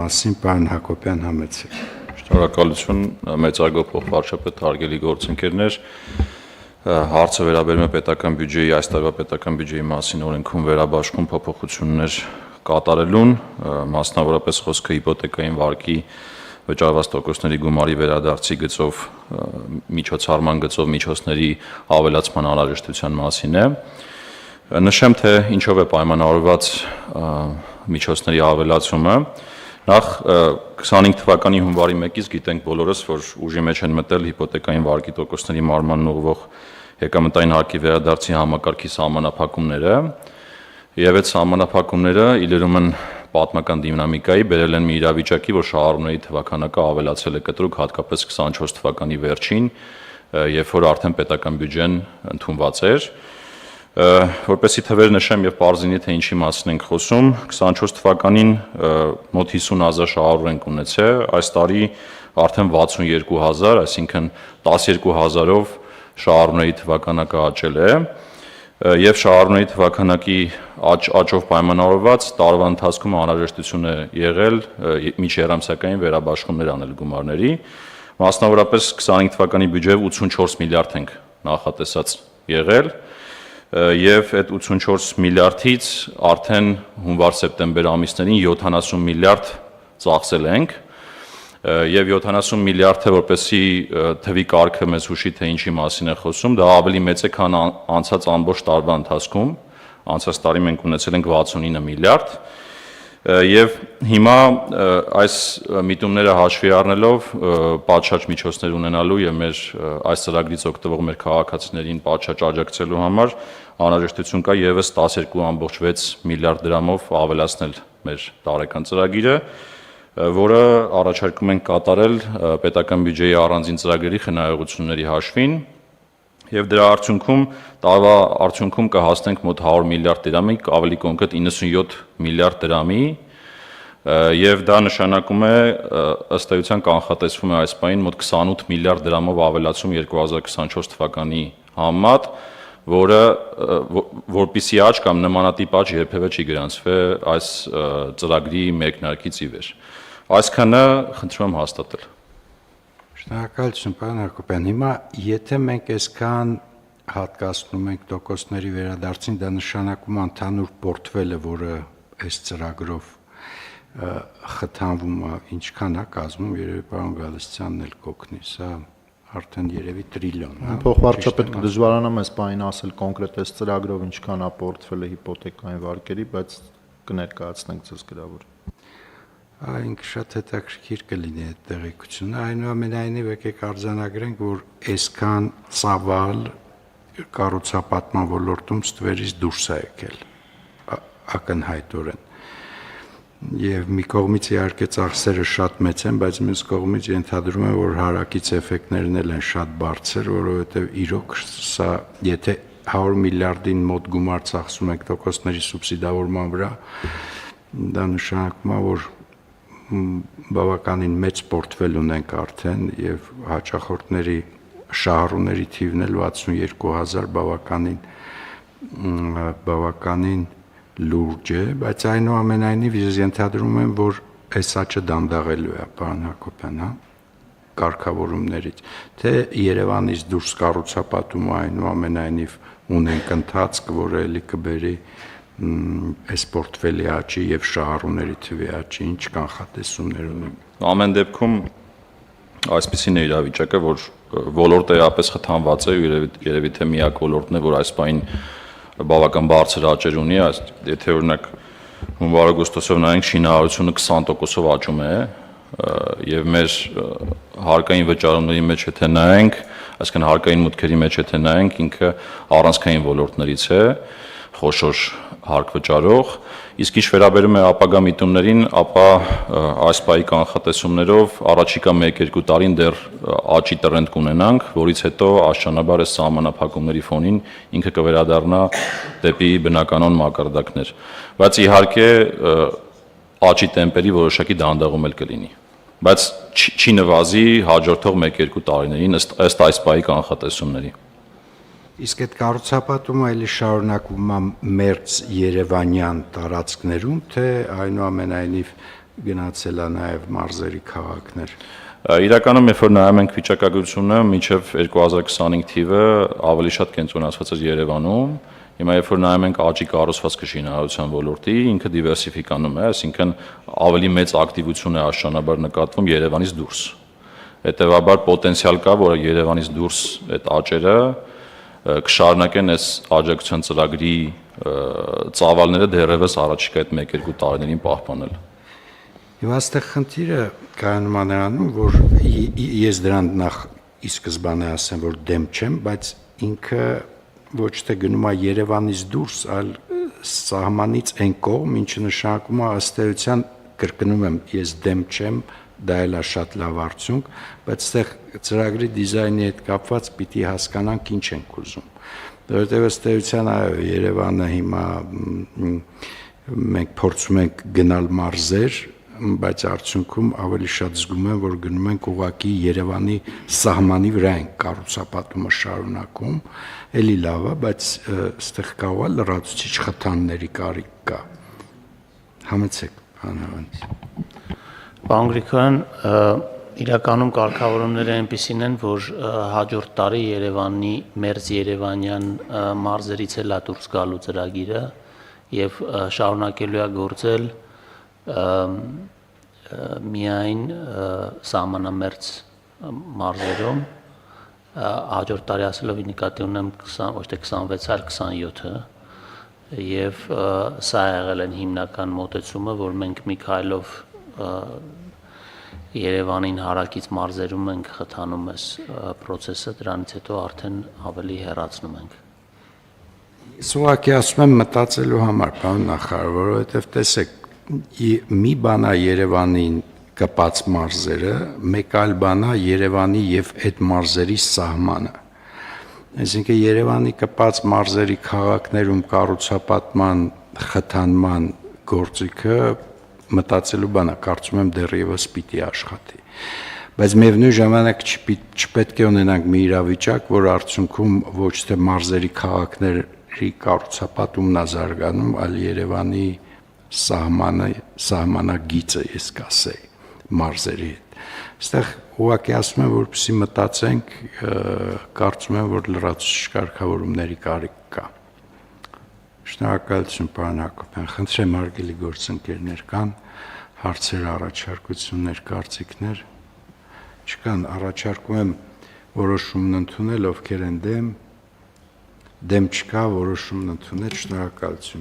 Մասին պարոն Հակոբյան համեցեք։ Շնորհակալություն մեծարգո փոխվարչապետ հարգելի գործընկերներ, հարցը վերաբերում է պետական բյուջեի այս տարվա պետական բյուջեի մասին օրենքում վերաբաշխում փոփոխություններ կատարելուն, մասնավորապես խոսքը հիպոթեկային վարկի վճարված տոկոսների գումարի վերադարձի գծով միջոցառման գծով միջոցների ավելացման անհրաժեշտության մասին է։ Նշեմ, թե ինչով է պայմանավորված միջոցների ավելացումը։ Նախ 25 թվականի հունվարի 1-ից գիտենք բոլորս, որ ուժի մեջ են մտել հիպոթեկային վարկի տոկոսների մարմանն ուղղվող եկամտային հարկի վերադարձի համակարգի սահմանափակումները, եւ այդ սահմանափակումները իլերում են պատմական դինամիկայի, բերել են մի իրավիճակի, որ շահառուների թվականակը ավելացել է կտրուկ, հատկապես 24 թվականի վերջին, երբ որ արդեն պետական բյուջեն ընդունված էր։ Որպեսի թվեր նշեմ եւ պարզինի, թե ինչի մասին ենք խոսում, 24 թվականին մոտ 50,000 շահառու ենք ունեցել, այս տարի արդեն 62,000, այսինքն 12,000-ով շահառուների թվականակը աճել է, եւ շահառուների թվականակի աճով պայմանավորված տարվա ընթացքում անհրաժեշտություն է եղել միջերամսյակային վերաբաշխումներ անել գումարների, մասնավորապես 25 թվականի բյուջեով 84 միլիարդ ենք նախատեսած եղել, եւ այդ 84 միլիարդից արդեն հունվար-սեպտեմբեր ամիսներին 70 միլիարդ ծախսել ենք, եւ 70 միլիարդը, որպեսի թվի կարգը մեզ հուշի, թե ինչի մասին է խոսում, դա ավելի մեծ է, քան անցած ամբողջ տարվա ընթացքում, անցած տարի մենք ունեցել ենք 69 միլիարդ, եւ հիմա այս միտումները հաշվի առնելով պատշաճ միջոցներ ունենալու եւ մեր այս ծրագրից օգտվող մեր քաղաքացիներին պատշաճ աջակցելու համար անհրաժեշտություն կա եւս 12.6 միլիարդ դրամով ավելացնել մեր տարեկան ծրագիրը, որը առաջարկում ենք կատարել պետական բյուջեի առանձին ծրագրերի խնայողությունների հաշվին եւ դրա տարվա արդյունքում կհասնենք մոտ 100 միլիարդ դրամի, ավելի կոնկրետ 97 միլիարդ դրամի, եւ դա նշանակում է ըստ էության կանխատեսվում է այս պահին մոտ 28 միլիարդ դրամով ավելացում 2024 թվականի համեմատ, որը որպիսի աճ կամ նմանատիպ աճ երբևէ չի գրանցվել այս ծրագրի մեկնարկից ի վեր։ Այսքանը խնդրում եմ հաստատել։ Շնորհակալություն, պարոն Հակոբյան։ Հիմա եթե մենք այսքան հատկացնում ենք տոկոսների վերադարձին, դա նշանակում է ընդհանուր պորտֆելը, որը այս ծրագրով խթանվում է, ինչքան է կազմում, երևի պարոն Գալստյանն էլ կօգնի, սա արդեն երևի տրիլիոն է։ Փոխվարչապետ կդժվարանամ այս բանին ասել կոնկրետ այս ծրագրով ինչքան է պորտֆելը հիպոթեկային վարկերի, բայց կներկայացնենք ձեզ գրավոր։ Ինքը շատ հետաքրքիր կլինի այդ տեղեկությունը, այնուամենայնիվ եկեք արձանագրենք, որ այսքան ծավալ կառուցապատման ոլորտում ստվերից դուրս է եկել ակնհայտորեն։ Եվ մի կողմից իհարկե ծախսերը շատ մեծ են, բայց մյուս կողմից ենթադրում եմ, որ հարակից էֆեկտներն էլ են շատ բարձր, որովհետև իրոք սա, եթե 100 միլիարդին մոտ գումար ծախսում ենք տոկոսների սուբսիդավորման վրա, դա նշանակում է, որ բավականին մեծ պորտֆել ունենք արդեն եւ հաճախորդների շահառուների թիվն էլ 62,000 բավականին լուրջ է, բայց այնուամենայնիվ ես ենթադրում եմ, որ այս աճը դանդաղելու է, պարոն Հակոբյան, կարգավորումներից, թե Երևանից դուրս կառուցապատումը այնուամենայնիվ ունենք ընթացք, որը էլի կբերի այս պորտֆելի աճի եւ շահառուների թվի աճի, ինչ կանխատեսումներ ունենք։ Ամեն դեպքում այսպիսին է իրավիճակը, որ ոլորտը իրապես խթանված է, երևի թե միակ ոլորտն է, որ այս պահին բավական բարձր աճեր ունի, եթե օրինակ հունվար-օգոստոսով նայենք, շինարարությունը 20%-ով աճում է, եւ մեր հարկային վճարումների մեջ եթե նայենք, այսինքն հարկային մուտքերի մեջ եթե նայենք, ինքը առանցքային ոլորտներից է, խոշոր հարկ վճարող, իսկ ինչ վերաբերում է ապագա միտումներին, ապա այս պահի կանխատեսումներով առաջիկա 1-2 տարին դեռ աճի տրենդ կունենանք, որից հետո աշճանաբար այս սահմանափակումների ֆոնին ինքը կվերադառնա դեպի բնականon մակարդակներ, բայց իհարկե աճի տեմպերի որոշակի դանդաղում էլ կլինի, բայց չի նվազի հաջորդող 1-2 տարիներին ըստ այս պահի կանխատեսումների։ Իսկ այդ կառուցապատումը էլի շարունակվում է մերձ Երևանյան տարածքներում, թե այնուամենայնիվ գնացել է նաև մարզերի քաղաքներ։ Իրականում, երբ որ նայում ենք վիճակագրությունը, մինչև 2025 թիվը ավելի շատ կենտրոնացված էր Երևանում։ Հիմա երբ որ նայում ենք աճի կառուցվածքը շինարարության ոլորտի, ինքը դիվերսիֆիկանում է, այսինքն ավելի մեծ ակտիվություն է աշնանաբար նկատվում Երևանից դուրս։ Հետևաբար պոտենցիալ կա, որ Երևանից դուրս այդ աճերը կշարունակեն այս աջակցության ծրագրի ծավալները դեռևս առաջիկա այդ 1-2 տարիներին պահպանել։ Եվ այստեղ խնդիրը կայանում է նրանում, որ ես դրան նախ ի սկզբանե ասեմ, որ դեմ չեմ, բայց ինքը ոչ թե գնում է Երևանից դուրս, այլ սահմանից այն կողմ, ինչը նշանակում է ըստ էության, կրկնում եմ, ես դեմ չեմ, դա էլ է շատ լավ արդյունք, բայց այստեղ ծրագրի դիզայնի հետ կապված պիտի հասկանանք ինչ ենք ուզում։ Որովհետև ըստ էության այո, Երևանը հիմա մենք փորձում ենք գնալ մարզեր, բայց արդյունքում ավելի շատ զգում եմ, որ գնում ենք ուղղակի Երևանի սահմանի վրա ենք կառուցապատումը շարունակում, էլի լավ է, բայց այստեղ կարող է լրացուցիչ խթանների կարիք կա։ Համեցեք, պարոն Հովհաննիսյան։ Պարոն Գրիգորյան, իրականում կարգավորումները այնպիսին են, որ հաջորդ տարի Երևանի մերձ Երևանյան մարզերից էլ է դուրս գալու ծրագիրը եւ շարունակելու է գործել միայն սահմանամերձ մարզերում հաջորդ տարի ասելով նկատի ունեմ 20 ոչ թե 26, այլ 27-ը եւ սա եղել են հիմնական մոտեցումը, որ մենք մի քայլով Երևանին հարակից մարզերում ենք խթանում այս process-ը, դրանից հետո արդեն ավելի հեռացնում ենք։ Ես ուղղակի ասում եմ մտածելու համար, պարոն նախարար, որովհետև տեսեք, մի բան է Երևանին կպած մարզերը, մեկ այլ բան է Երևանի եւ այդ մարզերի սահմանը։ Այսինքն Երևանի կպած մարզերի քաղաքներում կառուցապատման խթանման գործիքը մտածելու բան է, կարծում եմ դեռևս պիտի աշխատի։ Բայց միևնույն ժամանակ չպետք է ունենանք մի իրավիճակ, որ արդյունքում ոչ թե մարզերի քաղաքների կառուցապատումն է զարգանում, այլ Երևանի սահմանագիծը, ես կասեի, մարզերի հետ։ Այստեղ ուղղակի ասում եմ, որպեսզի մտածենք, կարծում եմ, որ լրացուցիչ կարգավորումների կարիք կա։ Շնորհակալություն, պարոն Հակոբյան, խնդրեմ հարգելի գործընկերներ, կան հարցեր, առաջարկություններ, կարծիքներ, չկան, առաջարկում եմ որոշումն ընդունել, ովքեր են դեմ չկա, որոշումն ընդունել, շնորհակալություն։